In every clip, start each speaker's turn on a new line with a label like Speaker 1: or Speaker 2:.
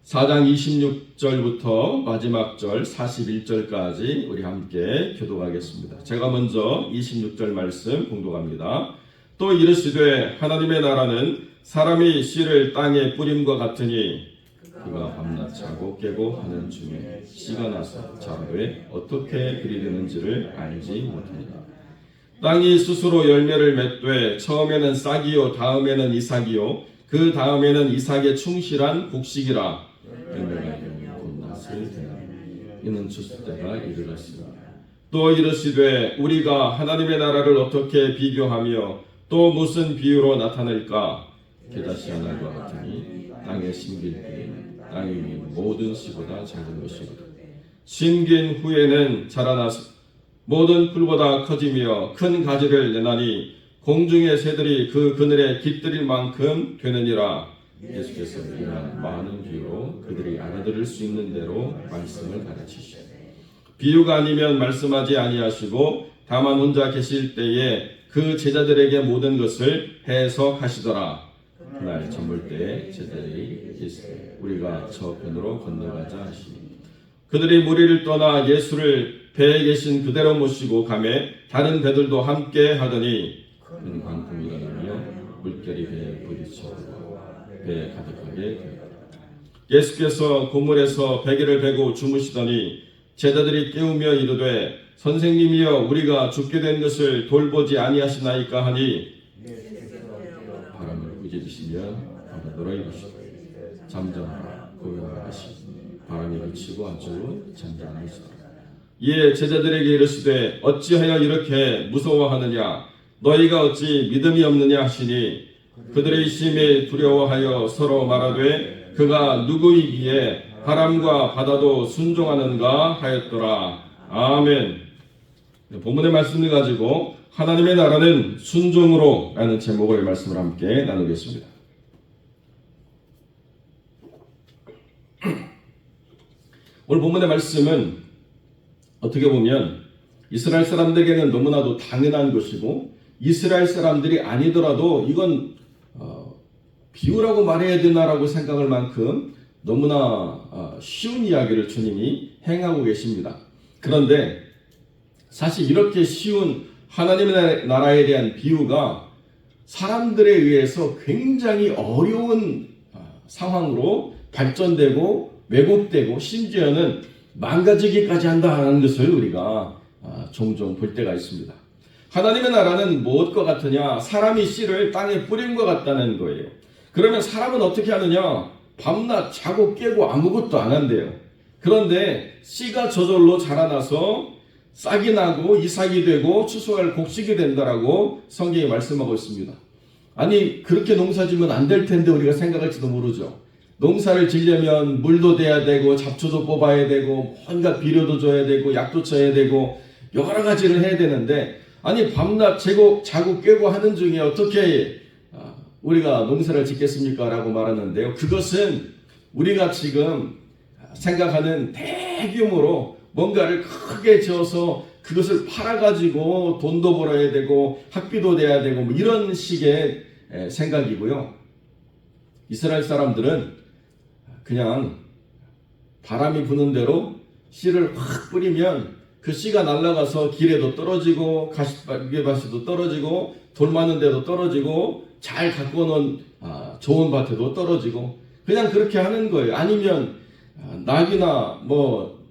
Speaker 1: 4장 26절부터 마지막 절 41절까지 우리 함께 교독하겠습니다. 제가 먼저 26절 말씀 공독합니다. 또 이르시되 하나님의 나라는 사람이 씨를 땅에 뿌림과 같으니 그가 밤낮 자고 깨고 하는 중에 씨가 나서 자라되 어떻게 그리 되는지를 알지 못하니라. 땅이 스스로 열매를 맺되 처음에는 싹이요 다음에는 이삭이요 그 다음에는 이삭의 충실한 곡식이라. 열매가 되면 곧 낫을 되나 이는 추수 때가 이르렀으나. 또 이르시되 우리가 하나님의 나라를 어떻게 비교하며 또 무슨 비유로 나타낼까? 게다시아 날과 같으니 땅에 심길 때에는 땅 위의 모든 씨보다 작은 것이거든. 심긴 후에는 자라나서 모든 풀보다 커지며 큰 가지를 내나니 공중의 새들이 그 그늘에 깃들일 만큼 되느니라. 예수께서 이러한 많은 비유로 그들이 알아들을 수 있는 대로 말씀을 가르치시오. 비유가 아니면 말씀하지 아니하시고 다만 혼자 계실 때에 그 제자들에게 모든 것을 해석하시더라. 그날 저물 때에 제자들이 이르시되 우리가 저편으로 건너가자 하시니 그들이 무리를 떠나 예수를 배에 계신 그대로 모시고 가매 다른 배들도 함께 하더니 큰 광풍이 일어나며 물결이 배에 부딪혀 배에 가득하게 되었다. 예수께서 고물에서 베개를 베고 주무시더니 제자들이 깨우며 이르되 선생님이여 우리가 죽게 된 것을 돌보지 아니하시나이까 하니 바람을 꾸짖으시며 바다더러 이르시되 잠잠하라 고요하라 하시니 바람이 그치고 아주 잔잔하시더라. 이에 제자들에게 이르시되 어찌하여 이렇게 무서워하느냐 너희가 어찌 믿음이 없느냐 하시니 그들의 심히 두려워하여 서로 말하되 그가 누구이기에 바람과 바다도 순종하는가 하였더라. 아멘. 본문의 말씀을 가지고 하나님의 나라는 순종으로 라는 제목의 말씀을 함께 나누겠습니다. 오늘 본문의 말씀은 어떻게 보면 이스라엘 사람들에게는 너무나도 당연한 것이고 이스라엘 사람들이 아니더라도 이건 비유라고 말해야 되나라고 생각할 만큼 너무나 쉬운 이야기를 주님이 행하고 계십니다. 그런데 사실 이렇게 쉬운 하나님의 나라에 대한 비유가 사람들에 의해서 굉장히 어려운 상황으로 발전되고 왜곡되고 심지어는 망가지기까지 한다는 것을 우리가 종종 볼 때가 있습니다. 하나님의 나라는 무엇과 같으냐? 사람이 씨를 땅에 뿌림과 같다는 거예요. 그러면 사람은 어떻게 하느냐? 밤낮 자고 깨고 아무것도 안 한대요. 그런데 씨가 저절로 자라나서 싹이 나고 이삭이 되고 추수할 곡식이 된다라고 성경이 말씀하고 있습니다. 아니 그렇게 농사지면 안 될 텐데 우리가 생각할지도 모르죠. 농사를 지려면 물도 대야 되고 잡초도 뽑아야 되고 뭔가 비료도 줘야 되고 약도 쳐야 되고 여러 가지를 해야 되는데 아니 밤낮 자고 깨고 하는 중에 어떻게 우리가 농사를 짓겠습니까? 라고 말하는데요. 그것은 우리가 지금 생각하는 대규모로 뭔가를 크게 지어서 그것을 팔아가지고 돈도 벌어야 되고 학비도 내야 되고 뭐 이런 식의 생각이고요. 이스라엘 사람들은 그냥 바람이 부는 대로 씨를 확 뿌리면 그 씨가 날아가서 길에도 떨어지고 가시밭에도 떨어지고 돌 많은 데도 떨어지고 잘 가꾸어놓은 좋은 밭에도 떨어지고 그냥 그렇게 하는 거예요. 아니면 낙이나 뭐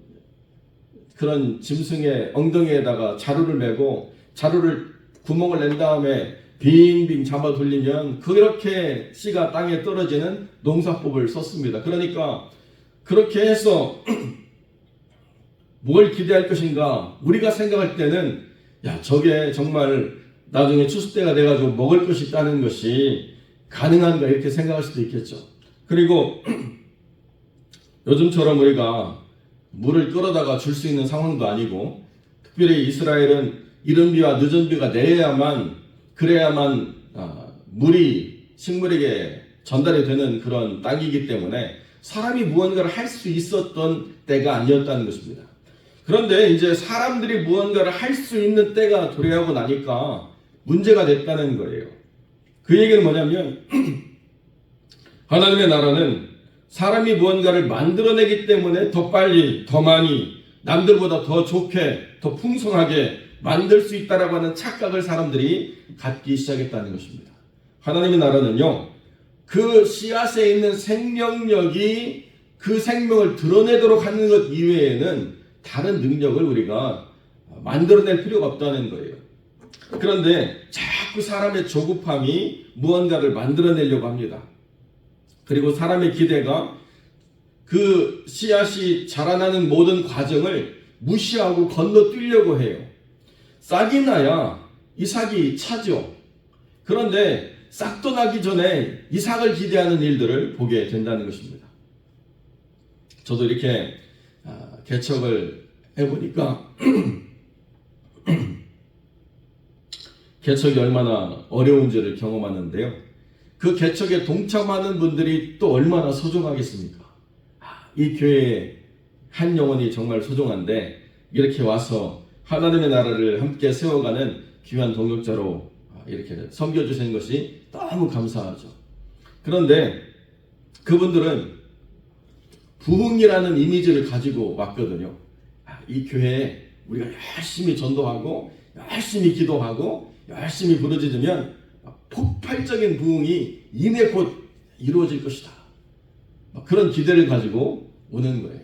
Speaker 1: 그런 짐승의 엉덩이에다가 자루를 메고 자루를 구멍을 낸 다음에 빙빙 잡아 돌리면 그렇게 씨가 땅에 떨어지는 농사법을 썼습니다. 그러니까 그렇게 해서 뭘 기대할 것인가? 우리가 생각할 때는 야 저게 정말 나중에 추수 때가 돼가지고 먹을 것이 있다는 것이 가능한가 이렇게 생각할 수도 있겠죠. 그리고 요즘처럼 우리가 물을 끌어다가 줄 수 있는 상황도 아니고 특별히 이스라엘은 이른 비와 늦은 비가 내려야만 그래야만 물이 식물에게 전달이 되는 그런 땅이기 때문에 사람이 무언가를 할 수 있었던 때가 아니었다는 것입니다. 그런데 이제 사람들이 무언가를 할 수 있는 때가 도래하고 나니까 문제가 됐다는 거예요. 그 얘기는 뭐냐면 하나님의 나라는 사람이 무언가를 만들어내기 때문에 더 빨리, 더 많이, 남들보다 더 좋게, 더 풍성하게 만들 수 있다라고 하는 착각을 사람들이 갖기 시작했다는 것입니다. 하나님의 나라는요, 그 씨앗에 있는 생명력이 그 생명을 드러내도록 하는 것 이외에는 다른 능력을 우리가 만들어낼 필요가 없다는 거예요. 그런데 자꾸 사람의 조급함이 무언가를 만들어내려고 합니다. 그리고 사람의 기대가 그 씨앗이 자라나는 모든 과정을 무시하고 건너뛰려고 해요. 싹이 나야 이삭이 차죠. 그런데 싹도 나기 전에 이삭을 기대하는 일들을 보게 된다는 것입니다. 저도 이렇게 개척을 해보니까 개척이 얼마나 어려운지를 경험하는데요. 그 개척에 동참하는 분들이 또 얼마나 소중하겠습니까? 이 교회의 한 영혼이 정말 소중한데 이렇게 와서 하나님의 나라를 함께 세워가는 귀한 동역자로 이렇게 섬겨주시는 것이 너무 감사하죠. 그런데 그분들은 부흥이라는 이미지를 가지고 왔거든요. 이 교회에 우리가 열심히 전도하고 열심히 기도하고 열심히 부르짖으면 폭발적인 부흥이 이내 곧 이루어질 것이다. 그런 기대를 가지고 오는 거예요.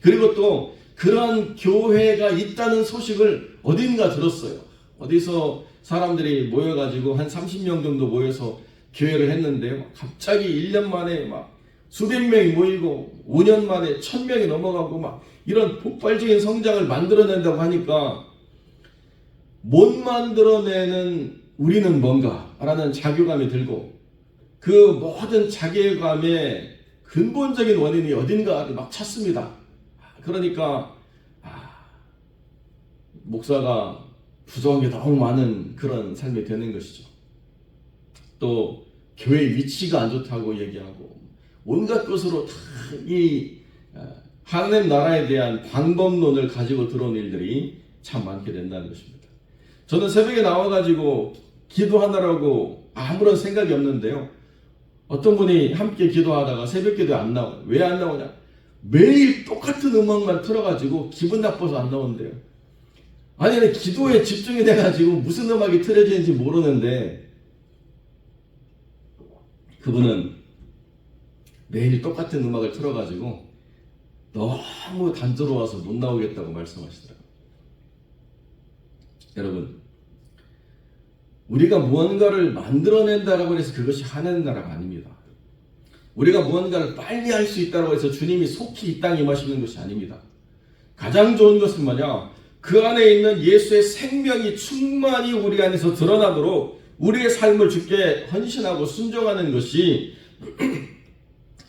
Speaker 1: 그리고 또 그런 교회가 있다는 소식을 어딘가 들었어요. 어디서 사람들이 모여가지고 한 30명 정도 모여서 교회를 했는데요. 갑자기 1년 만에 막 수백 명이 모이고 5년 만에 1000명이 넘어가고 막 이런 폭발적인 성장을 만들어낸다고 하니까 못 만들어내는 우리는 뭔가라는 자괴감이 들고 그 모든 자괴감의 근본적인 원인이 어딘가를 막 찾습니다. 그러니까 목사가 부족한 게 너무 많은 그런 삶이 되는 것이죠. 또 교회 위치가 안 좋다고 얘기하고 온갖 것으로 다 이 하나님 나라에 대한 방법론을 가지고 들어온 일들이 참 많게 된다는 것입니다. 저는 새벽에 나와가지고 기도하느라고 아무런 생각이 없는데요. 어떤 분이 함께 기도하다가 새벽 기도에 안 나와요. 왜 안 나오냐? 매일 똑같은 음악만 틀어가지고 기분 나빠서 안 나온대요. 아니, 기도에 집중이 돼가지고 무슨 음악이 틀어지는지 모르는데 그분은 매일 똑같은 음악을 틀어가지고 너무 단조로워서 못 나오겠다고 말씀하시더라고요. 여러분, 우리가 무언가를 만들어낸다라고 해서 그것이 하나님 나라가 아닙니다. 우리가 무언가를 빨리 할 수 있다고 해서 주님이 속히 이 땅에 임하시는 것이 아닙니다. 가장 좋은 것은 뭐냐? 그 안에 있는 예수의 생명이 충만히 우리 안에서 드러나도록 우리의 삶을 주께 헌신하고 순종하는 것이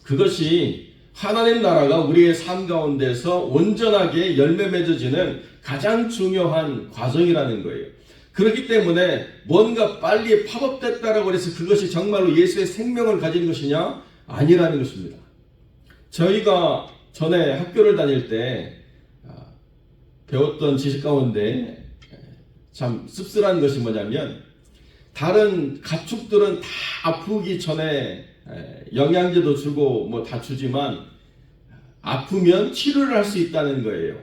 Speaker 1: 그것이 하나님 나라가 우리의 삶 가운데서 온전하게 열매 맺어지는 가장 중요한 과정이라는 거예요. 그렇기 때문에 뭔가 빨리 팝업됐다라고 해서 그것이 정말로 예수의 생명을 가진 것이냐? 아니라는 것입니다. 저희가 전에 학교를 다닐 때 배웠던 지식 가운데 참 씁쓸한 것이 뭐냐면 다른 가축들은 다 아프기 전에 영양제도 주고 뭐 다 주지만 아프면 치료를 할 수 있다는 거예요.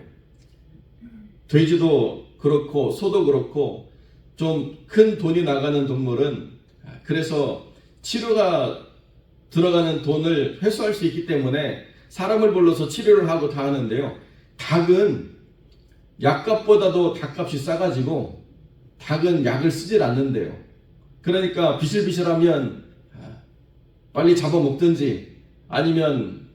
Speaker 1: 돼지도 그렇고 소도 그렇고 좀 큰 돈이 나가는 동물은 그래서 치료가 들어가는 돈을 회수할 수 있기 때문에 사람을 불러서 치료를 하고 다 하는데요. 닭은 약값보다도 닭값이 싸가지고 닭은 약을 쓰질 않는데요. 그러니까 비실비실하면 빨리 잡아먹든지 아니면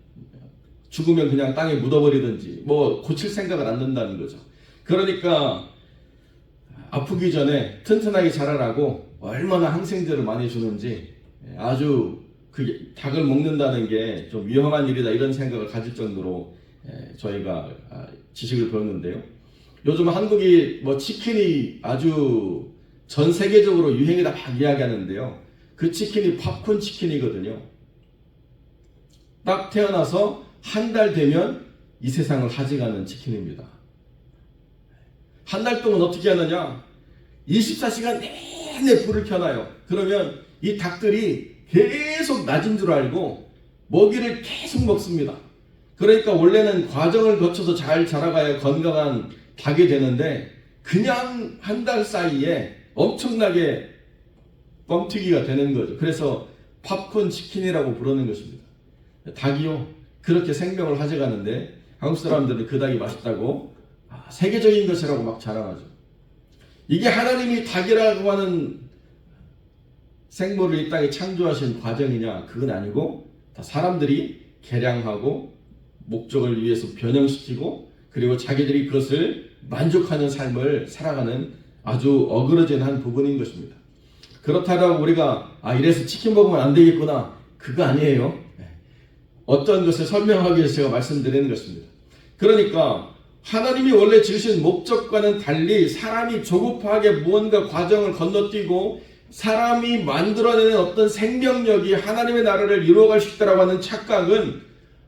Speaker 1: 죽으면 그냥 땅에 묻어버리든지 뭐 고칠 생각을 안 한다는 거죠. 그러니까 아프기 전에 튼튼하게 자라라고 얼마나 항생제를 많이 주는지 아주 그 닭을 먹는다는 게 좀 위험한 일이다 이런 생각을 가질 정도로 저희가 지식을 배웠는데요. 요즘 한국이 뭐 치킨이 아주 전 세계적으로 유행이다 막 이야기하는데요. 그 치킨이 팝콘 치킨이거든요. 딱 태어나서 한 달 되면 이 세상을 가져가는 치킨입니다. 한 달 동안 어떻게 하느냐? 24시간 내내 불을 켜놔요. 그러면 이 닭들이 계속 낮은 줄 알고 먹이를 계속 먹습니다. 그러니까 원래는 과정을 거쳐서 잘 자라가야 건강한 닭이 되는데 그냥 한 달 사이에 엄청나게 뻥튀기가 되는 거죠. 그래서 팝콘 치킨이라고 부르는 것입니다. 닭이요, 그렇게 생명을 가져가는데 한국 사람들은 그 닭이 맛있다고 세계적인 것이라고 막 자랑하죠. 이게 하나님이 닭이라고 하는 생물을 이 땅에 창조하신 과정이냐? 그건 아니고 다 사람들이 개량하고 목적을 위해서 변형시키고 그리고 자기들이 그것을 만족하는 삶을 살아가는 아주 어그러진 한 부분인 것입니다. 그렇다고 우리가 이래서 치킨 먹으면 안 되겠구나, 그거 아니에요. 어떤 것을 설명하기 위해서 제가 말씀드리는 것입니다. 그러니까 하나님이 원래 지으신 목적과는 달리 사람이 조급하게 무언가 과정을 건너뛰고 사람이 만들어내는 어떤 생명력이 하나님의 나라를 이루어갈 수 있다고 하는 착각은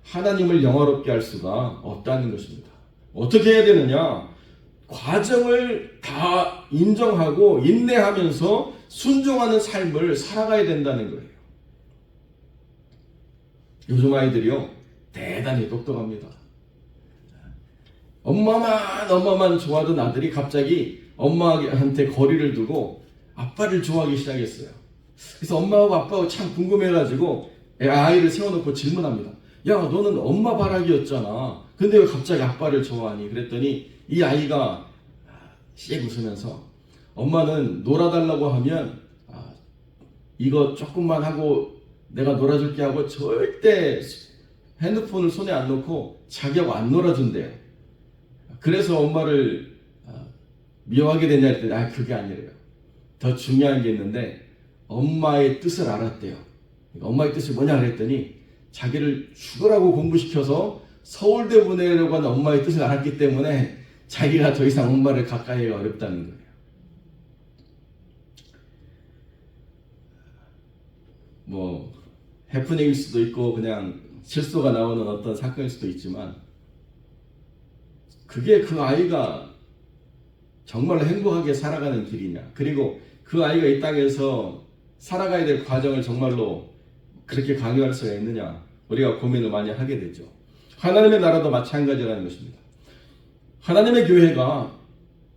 Speaker 1: 하나님을 영화롭게 할 수가 없다는 것입니다. 어떻게 해야 되느냐? 과정을 다 인정하고 인내하면서 순종하는 삶을 살아가야 된다는 거예요. 요즘 아이들이요, 대단히 똑똑합니다. 엄마만 좋아하던 아들이 갑자기 엄마한테 거리를 두고 아빠를 좋아하기 시작했어요. 그래서 엄마하고 아빠하고 참 궁금해가지고 아이를 세워놓고 질문합니다. 야, 너는 엄마 바라기였잖아. 근데 왜 갑자기 아빠를 좋아하니? 그랬더니 이 아이가 씩 웃으면서 엄마는 놀아달라고 하면 이거 조금만 하고 내가 놀아줄게 하고 절대 핸드폰을 손에 안 놓고 자기하고 안 놀아준대요. 그래서 엄마를 미워하게 됐냐 했더니 그게 아니래요. 더 중요한 게 있는데 엄마의 뜻을 알았대요. 그러니까 엄마의 뜻이 뭐냐 그랬더니 자기를 죽으라고 공부시켜서 서울대 보내려고 하는 엄마의 뜻을 알았기 때문에 자기가 더 이상 엄마를 가까이 하기가 어렵다는 거예요. 뭐 해프닝일 수도 있고 그냥 실수가 나오는 어떤 사건일 수도 있지만 그게 그 아이가 정말로 행복하게 살아가는 길이냐, 그리고 그 아이가 이 땅에서 살아가야 될 과정을 정말로 그렇게 강요할 수가 있느냐, 우리가 고민을 많이 하게 되죠. 하나님의 나라도 마찬가지라는 것입니다. 하나님의 교회가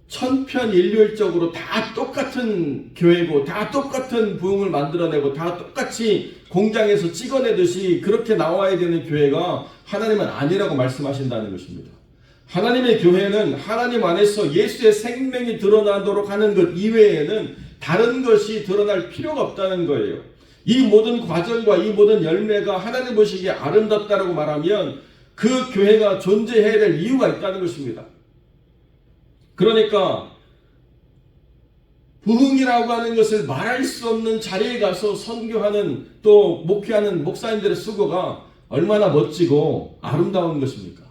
Speaker 1: 천편일률적으로 다 똑같은 교회고 다 똑같은 부흥을 만들어내고 다 똑같이 공장에서 찍어내듯이 그렇게 나와야 되는 교회가 하나님은 아니라고 말씀하신다는 것입니다. 하나님의 교회는 하나님 안에서 예수의 생명이 드러나도록 하는 것 이외에는 다른 것이 드러날 필요가 없다는 거예요. 이 모든 과정과 이 모든 열매가 하나님 보시기에 아름답다라고 말하면 그 교회가 존재해야 될 이유가 있다는 것입니다. 그러니까 부흥이라고 하는 것을 말할 수 없는 자리에 가서 선교하는 또 목회하는 목사님들의 수고가 얼마나 멋지고 아름다운 것입니까?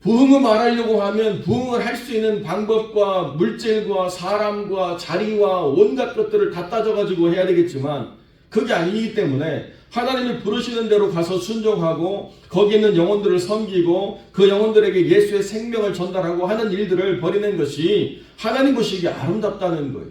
Speaker 1: 부흥을 말하려고 하면 부흥을 할 수 있는 방법과 물질과 사람과 자리와 온갖 것들을 다 따져가지고 해야 되겠지만 그게 아니기 때문에 하나님이 부르시는 대로 가서 순종하고 거기 있는 영혼들을 섬기고 그 영혼들에게 예수의 생명을 전달하고 하는 일들을 벌이는 것이 하나님 보시기에 아름답다는 거예요.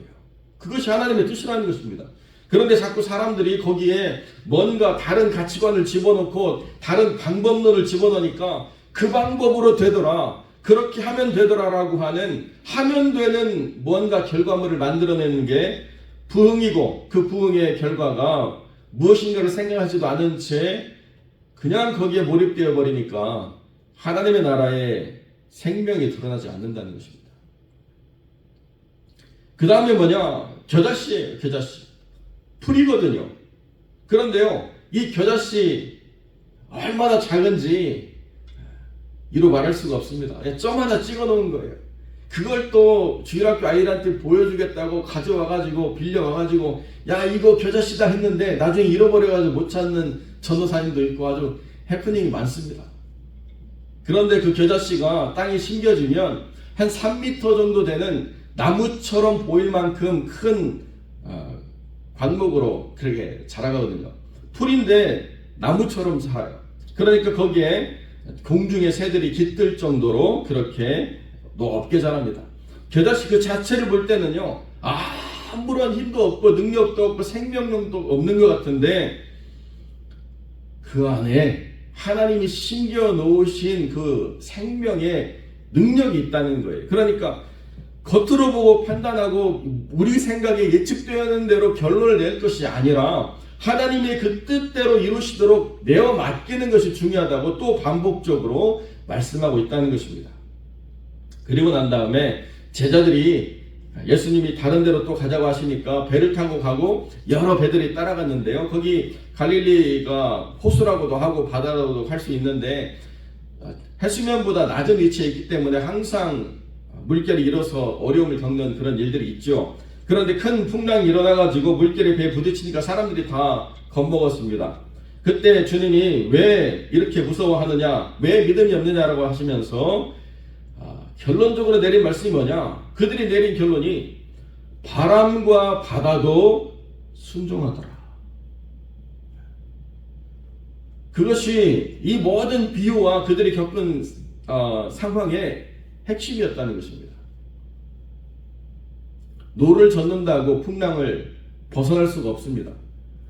Speaker 1: 그것이 하나님의 뜻이라는 것입니다. 그런데 자꾸 사람들이 거기에 뭔가 다른 가치관을 집어넣고 다른 방법론을 집어넣으니까 그 방법으로 되더라, 그렇게 하면 되더라라고 하면 되는 뭔가 결과물을 만들어내는 게 부흥이고 그 부흥의 결과가 무엇인가를 생각하지도 않은 채 그냥 거기에 몰입되어 버리니까 하나님의 나라에 생명이 드러나지 않는다는 것입니다. 그 다음에 뭐냐? 겨자씨예요. 겨자씨. 풀이거든요. 그런데요, 이 겨자씨 얼마나 작은지 이로 말할 수가 없습니다. 점 하나 찍어 놓은 거예요. 그걸 또 주일학교 아이들한테 보여주겠다고 가져와가지고 빌려와가지고 야 이거 겨자씨다 했는데 나중에 잃어버려가지고 못 찾는 전도사님도 있고 아주 해프닝이 많습니다. 그런데 그 겨자씨가 땅에 심겨지면 한 3m 정도 되는 나무처럼 보일 만큼 큰 관목으로 그렇게 자라거든요. 풀인데 나무처럼 자라요. 그러니까 거기에 공중의 새들이 깃들 정도로 그렇게 높게 자랍니다. 겨자씨 그 자체를 볼 때는요, 아무런 힘도 없고 능력도 없고 생명력도 없는 것 같은데 그 안에 하나님이 심겨 놓으신 그 생명의 능력이 있다는 거예요. 그러니까 겉으로 보고 판단하고 우리 생각에 예측되는 대로 결론을 낼 것이 아니라 하나님의 그 뜻대로 이루시도록 내어 맡기는 것이 중요하다고 또 반복적으로 말씀하고 있다는 것입니다. 그리고 난 다음에 제자들이 예수님이 다른 데로 또 가자고 하시니까 배를 타고 가고 여러 배들이 따라갔는데요. 거기 갈릴리가 호수라고도 하고 바다라고도 할 수 있는데 해수면보다 낮은 위치에 있기 때문에 항상 물결이 일어서 어려움을 겪는 그런 일들이 있죠. 그런데 큰 풍랑이 일어나가지고 물결에 배에 부딪히니까 사람들이 다 겁먹었습니다. 그때 주님이 왜 이렇게 무서워하느냐, 왜 믿음이 없느냐라고 하시면서 결론적으로 내린 말씀이 뭐냐? 그들이 내린 결론이 바람과 바다도 순종하더라. 그것이 이 모든 비유와 그들이 겪은 상황의 핵심이었다는 것입니다. 노를 젓는다고 풍랑을 벗어날 수가 없습니다.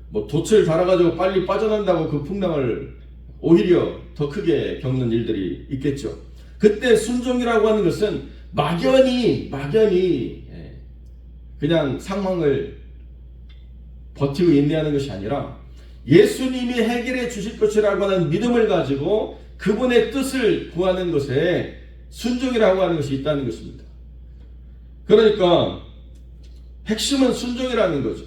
Speaker 1: 뭐 돛을 달아가지고 빨리 빠져난다고 그 풍랑을 오히려 더 크게 겪는 일들이 있겠죠. 그때 순종이라고 하는 것은 막연히 그냥 상황을 버티고 인내하는 것이 아니라 예수님이 해결해 주실 것이라고 하는 믿음을 가지고 그분의 뜻을 구하는 것에 순종이라고 하는 것이 있다는 것입니다. 그러니까 핵심은 순종이라는 거죠.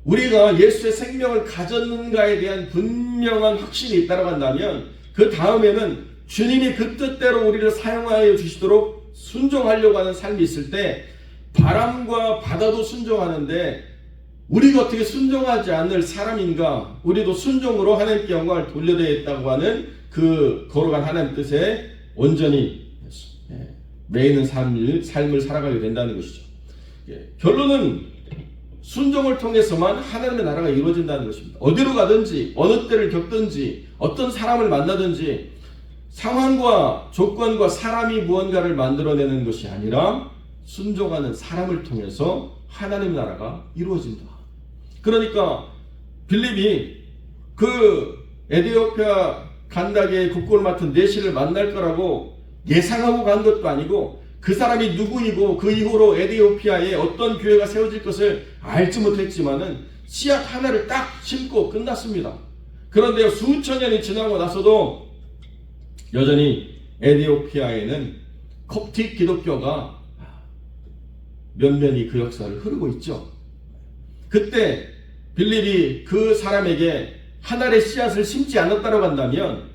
Speaker 1: 우리가 예수의 생명을 가졌는가에 대한 분명한 확신이 있다고 한다면 그 다음에는 주님이 그 뜻대로 우리를 사용하여 주시도록 순종하려고 하는 삶이 있을 때 바람과 바다도 순종하는데 우리가 어떻게 순종하지 않을 사람인가? 우리도 순종으로 하나님께 영광을 돌려드리겠다고 하는 그 거룩한 하나님 뜻에 온전히 매이는 삶을 살아가게 된다는 것이죠. 결론은 순종을 통해서만 하나님의 나라가 이루어진다는 것입니다. 어디로 가든지 어느 때를 겪든지 어떤 사람을 만나든지 상황과 조건과 사람이 무언가를 만들어내는 것이 아니라 순종하는 사람을 통해서 하나님의 나라가 이루어진다. 그러니까 빌립이 그 에디오피아 간다게의 국고를 맡은 내시를 만날 거라고 예상하고 간 것도 아니고 그 사람이 누구이고 그 이후로 에디오피아에 어떤 교회가 세워질 것을 알지 못했지만은 씨앗 하나를 딱 심고 끝났습니다. 그런데 수천 년이 지나고 나서도 여전히 에디오피아에는 콥틱 기독교가 면면이 그 역사를 흐르고 있죠. 그때 빌립이 그 사람에게 하나의 씨앗을 심지 않았다고 한다면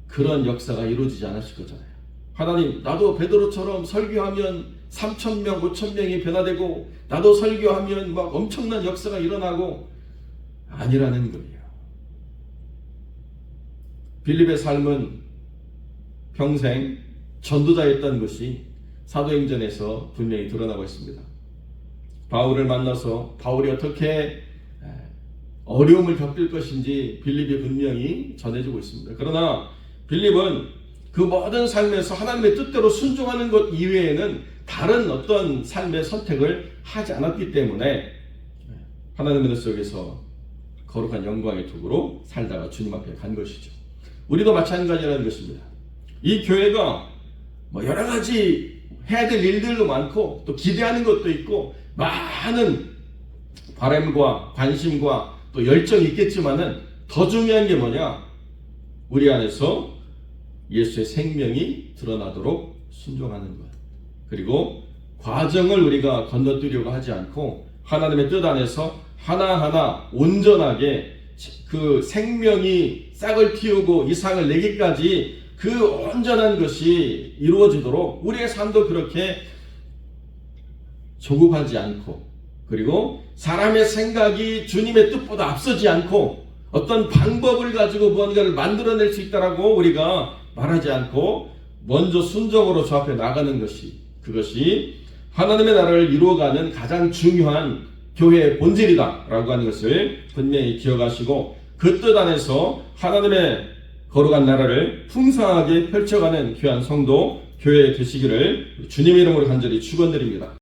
Speaker 1: 그런 역사가 이루어지지 않았을 거잖아요. 하나님, 나도 베드로처럼 설교하면 3,000명, 5,000명이 변화되고 나도 설교하면 막 엄청난 역사가 일어나고 아니라는 거예요. 빌립의 삶은 평생 전도자였던 것이 사도행전에서 분명히 드러나고 있습니다. 바울을 만나서 바울이 어떻게 어려움을 겪을 것인지 빌립이 분명히 전해주고 있습니다. 그러나 빌립은 그 모든 삶에서 하나님의 뜻대로 순종하는 것 이외에는 다른 어떤 삶의 선택을 하지 않았기 때문에 하나님의 뜻 속에서 거룩한 영광의 도구로 살다가 주님 앞에 간 것이죠. 우리도 마찬가지라는 것입니다. 이 교회가 여러 가지 해야 될 일들도 많고 또 기대하는 것도 있고 많은 바람과 관심과 또 열정이 있겠지만은 더 중요한 게 뭐냐? 우리 안에서 예수의 생명이 드러나도록 순종하는 것. 그리고 과정을 우리가 건너뛰려고 하지 않고 하나님의 뜻 안에서 하나하나 온전하게 그 생명이 싹을 틔우고 이상을 내기까지 그 온전한 것이 이루어지도록 우리의 삶도 그렇게 조급하지 않고 그리고 사람의 생각이 주님의 뜻보다 앞서지 않고 어떤 방법을 가지고 무언가를 만들어낼 수 있다라고 우리가 말하지 않고 먼저 순종으로 저 앞에 나가는 것이 그것이 하나님의 나라를 이루어가는 가장 중요한 교회의 본질이다 라고 하는 것을 분명히 기억하시고 그 뜻 안에서 하나님의 거룩한 나라를 풍성하게 펼쳐가는 귀한 성도 교회 되시기를 주님의 이름으로 간절히 축원드립니다.